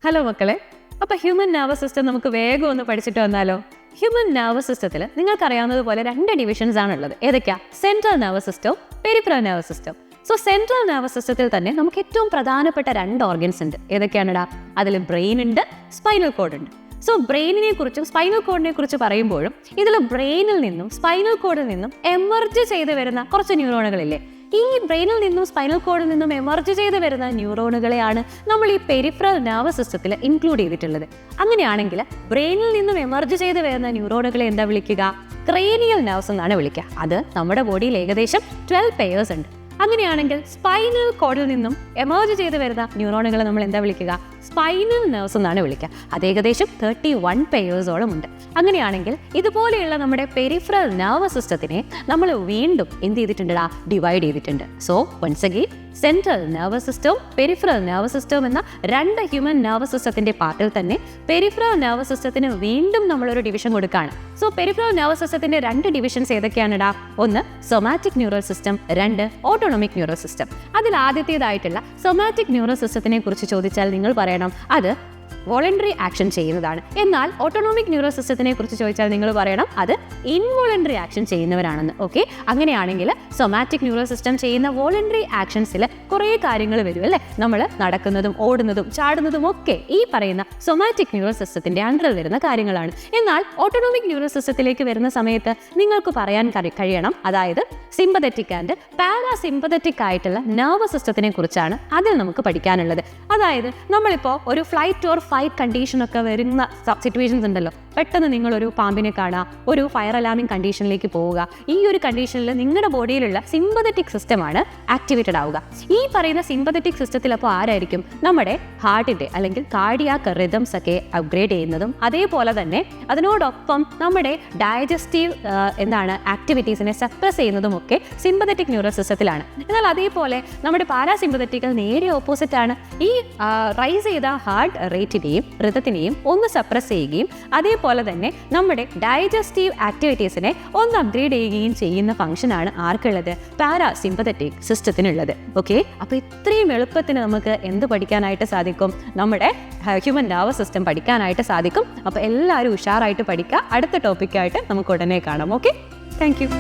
Hello മക്കളെ, അപ്പോൾ human nervous system നമുക്ക് വേഗം ഒന്ന് പഠിച്ചിട്ട് വന്നാലോ? ഹ്യൂമൻ നെർവസ് സിസ്റ്റത്തിൽ നിങ്ങൾക്കറിയാവുന്നതുപോലെ 2 ഡിവിഷൻസ് ആണുള്ളത്. ഏതൊക്കെയാ? സെൻട്രൽ നെർവസ് സിസ്റ്റവും പെരിഫറൽ നെർവസ് സിസ്റ്റവും. സോ സെൻട്രൽ നെർവസ് സിസ്റ്റത്തിൽ തന്നെ നമുക്ക് ഏറ്റവും പ്രധാനപ്പെട്ട 2 ഓർഗൻസ് ഉണ്ട്. ഏതൊക്കെയാണെടാ? അതിൽ ബ്രെയിൻ ഉണ്ട്, സ്പൈനൽ കോഡ് ഉണ്ട്. സോ ബ്രെയിനിനെ കുറിച്ചും സ്പൈനൽ കോഡിനെ കുറിച്ച് പറയുമ്പോഴും ഇതിൽ ബ്രെയിനിൽ നിന്നും സ്പൈനൽ കോഡിൽ നിന്നും എമർജ് ചെയ്ത് വരുന്ന കുറച്ച് ന്യൂറോണുകളില്ലേ? ഈ ബ്രെയിനിൽ നിന്നും സ്പൈനൽ കോഡിൽ നിന്നും എമർജ് ചെയ്ത് വരുന്ന ന്യൂറോണുകളെയാണ് നമ്മൾ ഈ പെരിഫറൽ നെർവസ് സിസ്റ്റത്തിൽ ഇൻക്ലൂഡ് ചെയ്തിട്ടുള്ളത്. അങ്ങനെയാണെങ്കിൽ ബ്രെയിനിൽ നിന്നും എമർജ് ചെയ്ത് വരുന്ന ന്യൂറോണുകളെ എന്താ വിളിക്കുക? ക്രേനിയൽ നെർവ്സ് എന്നാണ് വിളിക്കുക. അത് നമ്മുടെ ബോഡിയിൽ ഏകദേശം 12 പെയേഴ്സ് ഉണ്ട്. അങ്ങനെയാണെങ്കിൽ സ്പൈനൽ കോഡിൽ നിന്നും എമർജ് ചെയ്ത് വരുന്ന ന്യൂറോണുകളെ നമ്മൾ എന്താ വിളിക്കുക? സ്പൈനൽ നെർവ്സ് എന്നാണ് വിളിക്കുക. അത് ഏകദേശം 31 പെയേഴ്സോളം ഉണ്ട്. അങ്ങനെയാണെങ്കിൽ ഇതുപോലെയുള്ള നമ്മുടെ പെരിഫറൽ നെർവസ് സിസ്റ്റത്തിനെ നമ്മൾ വീണ്ടും എന്ത് ചെയ്തിട്ടുണ്ടാ? ഡിവൈഡ് ചെയ്തിട്ടുണ്ട്. So once again central nervous സിസ്റ്റവും പെരിഫറൽ നെർവസ് സിസ്റ്റവും എന്ന 2 ഹ്യൂമൻ നെർവസ് സിസ്റ്റത്തിന്റെ പാർട്ടിൽ തന്നെ പെരിഫറൽ നെർവസ് സിസ്റ്റത്തിന് വീണ്ടും നമ്മളൊരു ഡിവിഷൻ കൊടുക്കുകയാണ്. സോ പെരിഫറൽ നെർവസ് സിസ്റ്റത്തിന്റെ 2 ഡിവിഷൻസ് ഏതൊക്കെയാണിടാ? ഒന്ന് somatic neural system, 2 autonomic neural system. അതിൽ ആദ്യത്തേതായിട്ടുള്ള സൊമാറ്റിക് ന്യൂറൽ സിസ്റ്റത്തിനെ കുറിച്ച് ചോദിച്ചാൽ നിങ്ങൾ പറയണം അത് വോളണ്ടറി ആക്ഷൻ ചെയ്യുന്നതാണ്. എന്നാൽ ഓട്ടോണോമിക് ന്യൂറൽ സിസ്റ്റത്തിനെ കുറിച്ച് ചോദിച്ചാൽ നിങ്ങൾ പറയണം അത് ഇൻവോളണ്ടറി ആക്ഷൻ ചെയ്യുന്നവരാണെന്ന്. ഓക്കെ, അങ്ങനെയാണെങ്കിൽ സൊമാറ്റിക് ന്യൂറൽ സിസ്റ്റം ചെയ്യുന്ന വോളണ്ടറി ആക്ഷൻസിൽ കുറേ കാര്യങ്ങൾ വരും അല്ലേ? നമ്മൾ നടക്കുന്നതും ഓടുന്നതും ചാടുന്നതും ഒക്കെ ഈ പറയുന്ന സൊമാറ്റിക് ന്യൂറൽ സിസ്റ്റത്തിന്റെ അണ്ടറിൽ വരുന്ന കാര്യങ്ങളാണ്. എന്നാൽ ഓട്ടോണോമിക് ന്യൂറൽ സിസ്റ്റത്തിലേക്ക് വരുന്ന സമയത്ത് നിങ്ങൾക്ക് പറയാൻ കഴിയണം അതായത് സിമ്പതറ്റിക് ആൻഡ് പാരാസിമ്പതറ്റിക് ആയിട്ടുള്ള നെർവസ് സിസ്റ്റത്തിനെ കുറിച്ചാണ് അതിൽ നമുക്ക് പഠിക്കാനുള്ളത്. അതായത് നമ്മളിപ്പോൾ ഒരു ഫ്ലൈറ്റ് ഓർ ഫൈറ്റ് കണ്ടീഷൻ ഒക്കെ വരുന്ന സിറ്റുവേഷൻസ് ഉണ്ടല്ലോ. പെട്ടെന്ന് നിങ്ങളൊരു പാമ്പിനെ കാണുക, ഒരു ഫയർ അലാർമിംഗ് കണ്ടീഷനിലേക്ക് പോവുക. ഈ ഒരു കണ്ടീഷനിൽ നിങ്ങളുടെ ബോഡിയിലുള്ള സിമ്പതറ്റിക് സിസ്റ്റമാണ് ആക്ടിവേറ്റഡ് ആവുക. ഈ പറയുന്ന സിമ്പതറ്റിക് സിസ്റ്റത്തിൽ അപ്പോൾ ആരായിരിക്കും? നമ്മുടെ ഹാർട്ടിന്റെ അല്ലെങ്കിൽ കാർഡിയാക് റിതംസ് ഒക്കെ അപ്ഗ്രേഡ് ചെയ്യുന്നതും അതേപോലെ തന്നെ അതിനോടൊപ്പം നമ്മുടെ ഡൈജസ്റ്റീവ് ആക്ടിവിറ്റീസിനെ സപ്രസ് ചെയ്യുന്നതും ഒക്കെ സിമ്പതറ്റിക് ന്യൂറൽ സിസ്റ്റത്തിലാണ്. എന്നാൽ അതേപോലെ നമ്മുടെ പാരാസിമ്പതറ്റിക്കൽ നേരെ ഓപ്പോസിറ്റ് ആണ്. ഈ റൈസ് ചെയ്ത ഹാർട്ട് റേറ്റിനെയും റിതത്തിനെയും ഒന്ന് സപ്രസ് ചെയ്യുകയും അതേപോലെ തന്നെ നമ്മുടെ ഡൈജസ്റ്റീവ് ആക്ടിവിറ്റീസിനെ ഒന്ന് അപ്ഗ്രേഡ് ചെയ്യുകയും ചെയ്യുന്ന ഫംഗ്ഷനാണ് ആർക്കുള്ളത്? പാരാസിമ്പതറ്റിക് സിസ്റ്റത്തിനുള്ളത്. ഓക്കെ, അപ്പോൾ ഇത്രയും എളുപ്പത്തിന് നമുക്ക് എന്ത് പഠിക്കാനായിട്ട് സാധിക്കും? നമ്മുടെ ഹ്യൂമൻ നെർവസ് സിസ്റ്റം പഠിക്കാനായിട്ട് സാധിക്കും. അപ്പോൾ എല്ലാവരും ഉഷാറായിട്ട് പഠിക്കുക. അടുത്ത ടോപ്പിക്കായിട്ട് നമുക്ക് ഉടനെ കാണാം. Okay, thank you.